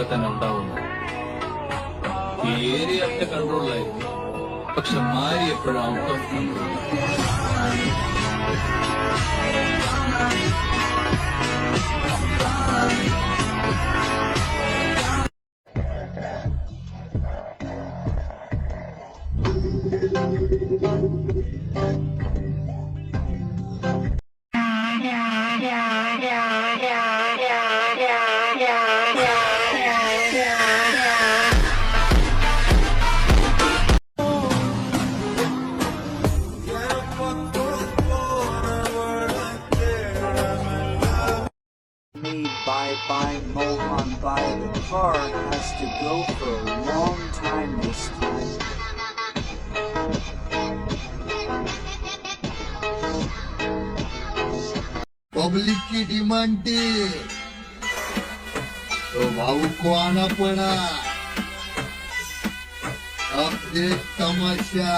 ഒക്കെ തന്നെ ഉണ്ടാവുന്നത്. ഏരിയ കൺട്രോളിലായിരിക്കും, പക്ഷെ മാരി എപ്പോഴും out of control. By Mohan by the car has to go for a long time this time. Public की demand थी तो भाऊ को आना पड़ा। अब देख तमाशा।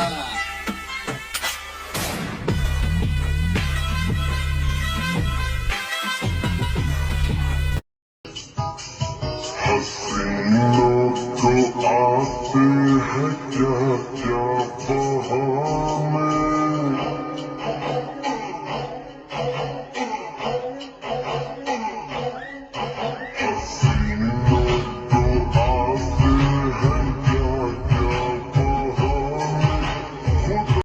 हसीनों को आते हैं क्या